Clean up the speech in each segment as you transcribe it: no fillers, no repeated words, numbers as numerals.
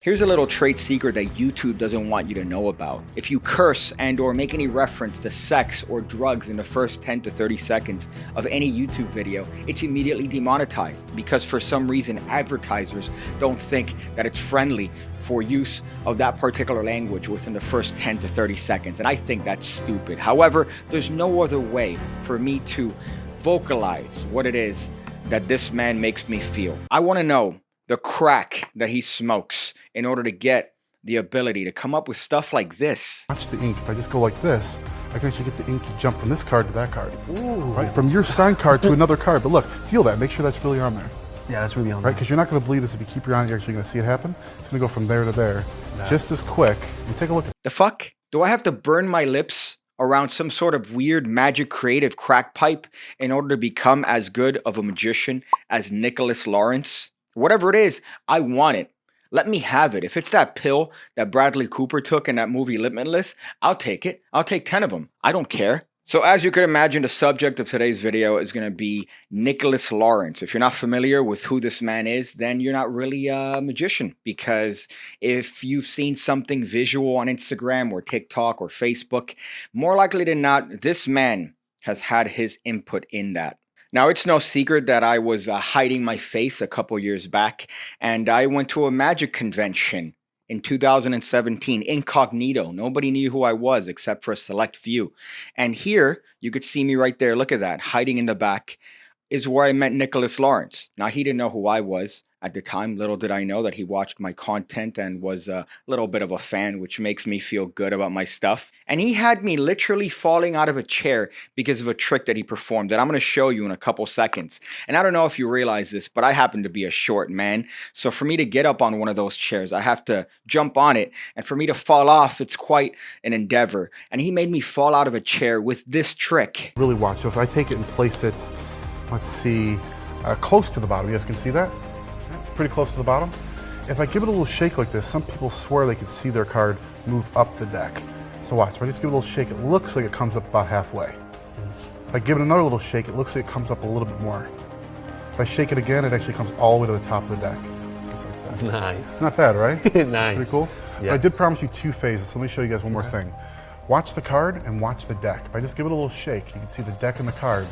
Here's a little trade secret that YouTube doesn't want you to know about. If you curse and or make any reference to sex or drugs in the first 10 to 30 seconds of any YouTube video, it's immediately demonetized because for some reason advertisers don't think that it's friendly for use of that particular language within the first 10 to 30 seconds. And I think that's stupid. However, there's no other way for me to vocalize what it is that this man makes me feel. I want to know the crack that he smokes in order to get the ability to come up with stuff like this. Watch the ink. If I just go like this, I can actually get the ink to jump from this card to that card. Ooh. Right? From your signed card to another card. But look, feel that. Make sure that's really on there. Yeah, that's really on there. Right? Because you're not going to believe this if you keep your eye on it. You're actually going to see it happen. It's going to go from there to there. Nice. Just as quick. And take a look. The fuck? Do I have to burn my lips around some sort of weird magic creative crack pipe in order to become as good of a magician as Nicholas Lawrence? Whatever it is, I want it. Let me have it. If it's that pill that Bradley Cooper took in that movie Limitless, I'll take it. I'll take 10 of them. I don't care. So as you can imagine, the subject of today's video is going to be Nicholas Lawrence. If you're not familiar with who this man is, then you're not really a magician. Because if you've seen something visual on Instagram or TikTok or Facebook, more likely than not, this man has had his input in that. Now, it's no secret that I was hiding my face a couple years back, and I went to a magic convention in 2017, incognito. Nobody knew who I was except for a select few. And here, you could see me right there. Look at that. Hiding in the back is where I met Nicholas Lawrence. Now, he didn't know who I was at the time. Little did I know that he watched my content and was a little bit of a fan, which makes me feel good about my stuff. And he had me literally falling out of a chair because of a trick that he performed that I'm going to show you in a couple seconds. And I don't know if you realize this, but I happen to be a short man. So for me to get up on one of those chairs, I have to jump on it. And for me to fall off, it's quite an endeavor. And he made me fall out of a chair with this trick. Really watch. So if I take it and place it, let's see, close to the bottom. You guys can see that? It's pretty close to the bottom. If I give it a little shake like this, some people swear they can see their card move up the deck. So watch, if I just give it a little shake, it looks like it comes up about halfway. If I give it another little shake, it looks like it comes up a little bit more. If I shake it again, it actually comes all the way to the top of the deck. Just like that. Nice. Not bad, right? Nice. Pretty cool? Yeah. But I did promise you 2 phases, so let me show you guys one more thing. Watch the card and watch the deck. If I just give it a little shake, you can see the deck and the card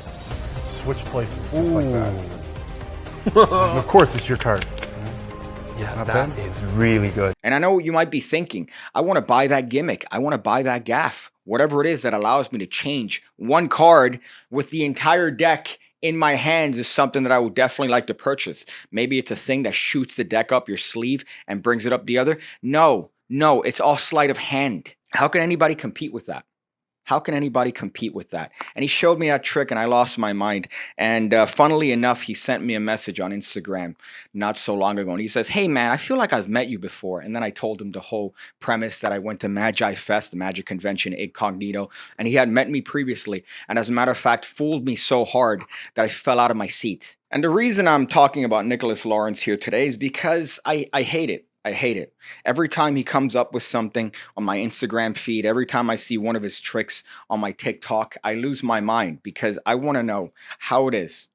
switch places, just like that. And of course, it's your card. Yeah, Not that bad? is really good. And I know what you might be thinking. I want to buy that gimmick. I want to buy that gaff. Whatever it is that allows me to change one card with the entire deck in my hands is something that I would definitely like to purchase. Maybe it's a thing that shoots the deck up your sleeve and brings it up the other. No, it's all sleight of hand. How can anybody compete with that? How can anybody compete with that? And he showed me that trick and I lost my mind. And funnily enough, he sent me a message on Instagram not so long ago. And he says, hey man, I feel like I've met you before. And then I told him the whole premise that I went to Magi Fest, the magic convention incognito. And he had met me previously. And as a matter of fact, fooled me so hard that I fell out of my seat. And the reason I'm talking about Nicholas Lawrence here today is because I hate it. I hate it. Every time he comes up with something on my Instagram feed, every time I see one of his tricks on my TikTok, I lose my mind because I want to know how it is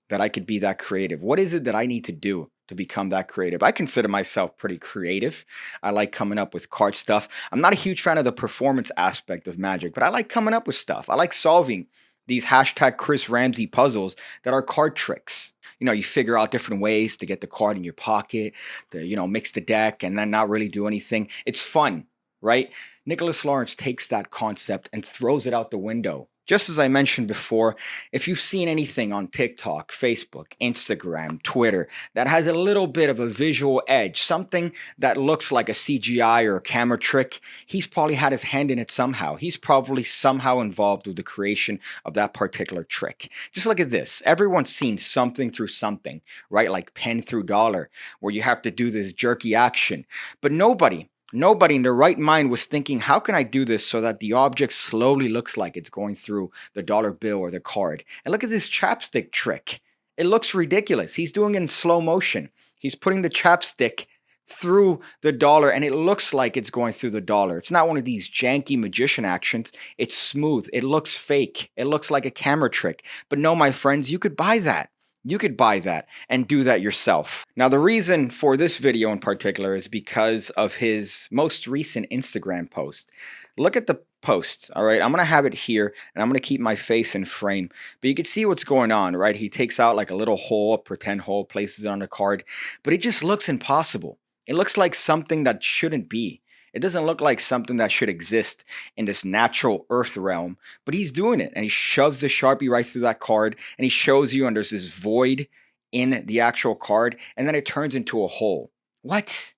that I could be that creative. What is it that I need to do to become that creative? I consider myself pretty creative. I like coming up with card stuff. I'm not a huge fan of the performance aspect of magic, but I like coming up with stuff. I like solving these hashtag Chris Ramsey puzzles that are card tricks. You know, you figure out different ways to get the card in your pocket, to, mix the deck and then not really do anything. It's fun, right? Nicholas Lawrence takes that concept and throws it out the window. Just as I mentioned before, if you've seen anything on TikTok, Facebook, Instagram, Twitter that has a little bit of a visual edge, something that looks like a CGI or a camera trick, he's probably had his hand in it somehow. He's probably somehow involved with the creation of that particular trick. Just look at this. Everyone's seen something through something, right? Like pen through dollar, where you have to do this jerky action. But nobody in their right mind was thinking, how can I do this so that the object slowly looks like it's going through the dollar bill or the card? And look at this chapstick trick. It looks ridiculous. He's doing it in slow motion. He's putting the chapstick through the dollar and it looks like it's going through the dollar. It's not one of these janky magician actions. It's smooth. It looks fake. It looks like a camera trick. But no, my friends, you could buy that. You could buy that and do that yourself. Now, the reason for this video in particular is because of his most recent Instagram post. Look at the post, all right? I'm going to have it here, and I'm going to keep my face in frame. But you can see what's going on, right? He takes out like a little hole, a pretend hole, places it on the card, but it just looks impossible. It looks like something that shouldn't be. It doesn't look like something that should exist in this natural earth realm, but he's doing it, and he shoves the Sharpie right through that card, and he shows you, and there's this void in the actual card, and then it turns into a hole. What?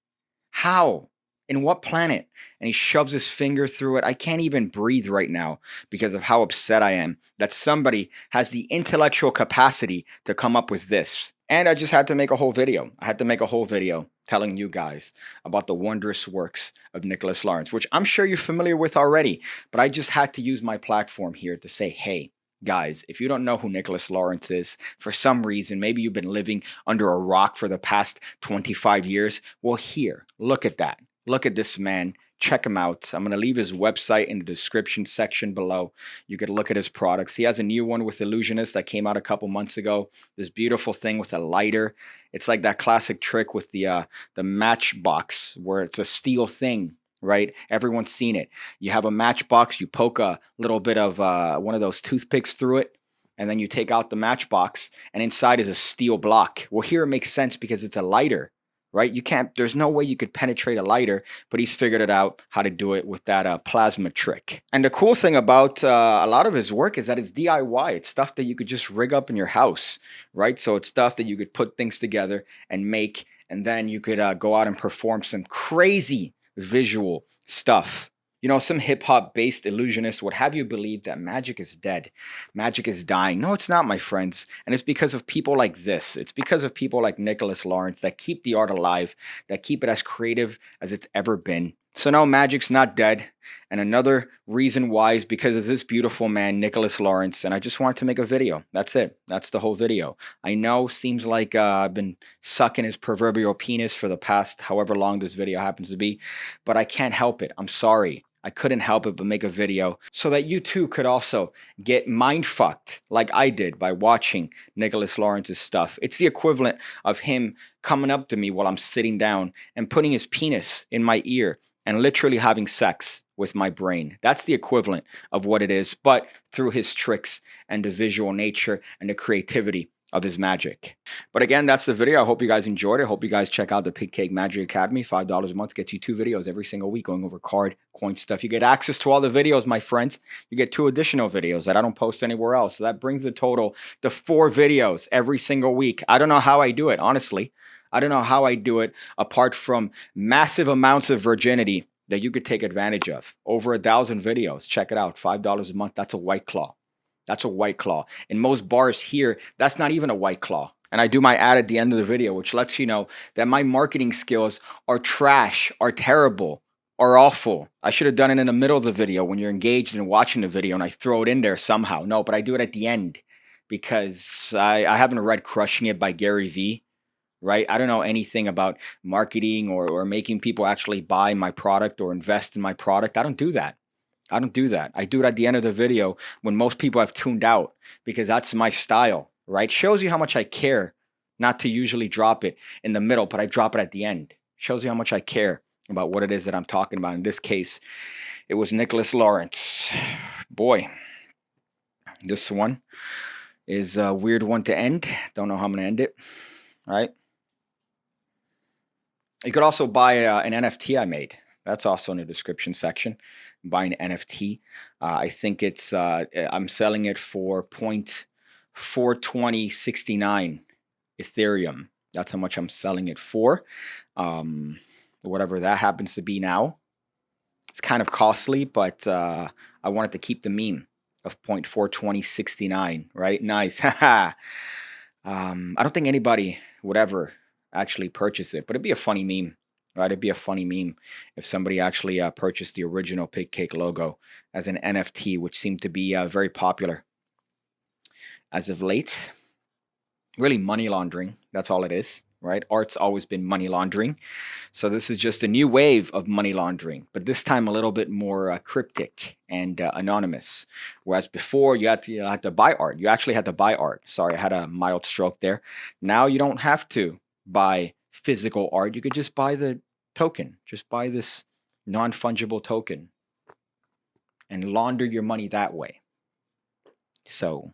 How? In what planet? And he shoves his finger through it. I can't even breathe right now because of how upset I am that somebody has the intellectual capacity to come up with this. And I just had to make a whole video. I had to make a whole video telling you guys about the wondrous works of Nicholas Lawrence, which I'm sure you're familiar with already, but I just had to use my platform here to say, hey, guys, if you don't know who Nicholas Lawrence is, for some reason, maybe you've been living under a rock for the past 25 years, well, here, look at that. Look at this man. Check him out. I'm going to leave his website in the description section below. You could look at his products. He has a new one with Illusionist that came out a couple months ago. This beautiful thing with a lighter. It's like that classic trick with the matchbox where it's a steel thing, right? Everyone's seen it. You have a matchbox. You poke a little bit of one of those toothpicks through it, and then you take out the matchbox, and inside is a steel block. Well, here it makes sense because it's a lighter. Right? There's no way you could penetrate a lighter, but he's figured it out how to do it with that plasma trick. And the cool thing about a lot of his work is that it's DIY. It's stuff that you could just rig up in your house, right? So it's stuff that you could put things together and make, and then you could go out and perform some crazy visual stuff. You know, some hip-hop based illusionists would have you believe that magic is dead. Magic is dying. No, it's not, my friends. And it's because of people like this. It's because of people like Nicholas Lawrence that keep the art alive, that keep it as creative as it's ever been. So no, magic's not dead. And another reason why is because of this beautiful man, Nicholas Lawrence. And I just wanted to make a video. That's it. That's the whole video. I know, seems like I've been sucking his proverbial penis for the past however long this video happens to be, but I can't help it. I'm sorry. I couldn't help it but make a video so that you too could also get mind fucked like I did by watching Nicholas Lawrence's stuff. It's the equivalent of him coming up to me while I'm sitting down and putting his penis in my ear and literally having sex with my brain. That's the equivalent of what it is, but through his tricks and the visual nature and the creativity of his magic. But again, that's the video. I hope you guys enjoyed it. I hope you guys check out the PigCake Magic Academy. $5 a month gets you 2 videos every single week going over card, coin stuff. You get access to all the videos, my friends. You get 2 additional videos that I don't post anywhere else. So that brings the total to 4 videos every single week. I don't know how I do it, honestly. I don't know how I do it apart from massive amounts of virginity that you could take advantage of. Over 1,000 videos. Check it out. $5 a month. That's a White Claw. That's a White Claw. In most bars here, that's not even a White Claw. And I do my ad at the end of the video, which lets you know that my marketing skills are trash, are terrible, are awful. I should have done it in the middle of the video when you're engaged and watching the video and I throw it in there somehow. No, but I do it at the end because I haven't read Crushing It by Gary Vee, right? I don't know anything about marketing or making people actually buy my product or invest in my product. I don't do that. I don't do that. I do it at the end of the video when most people have tuned out because that's my style, right? Shows you how much I care not to usually drop it in the middle, but I drop it at the end. Shows you how much I care about what it is that I'm talking about. In this case, it was Nicholas Lawrence. Boy, this one is a weird one to end. Don't know how I'm going to end it, all right? You could also buy an NFT I made. That's also in the description section. Buying an NFT. I think it's I'm selling it for 0.42069 Ethereum. That's how much I'm selling it for. Whatever that happens to be now. It's kind of costly, but I wanted to keep the meme of 0.42069, right? Nice. I don't think anybody would ever actually purchase it, but it'd be a funny meme. Right, it'd be a funny meme if somebody actually purchased the original PigCake logo as an NFT, which seemed to be very popular as of late. Really money laundering, that's all it is, right? Art's always been money laundering. So this is just a new wave of money laundering, but this time a little bit more cryptic and anonymous. Whereas before you had to buy art. You actually had to buy art. Sorry, I had a mild stroke there. Now you don't have to buy physical art. You could just buy the token. Just buy this non-fungible token and launder your money that way. So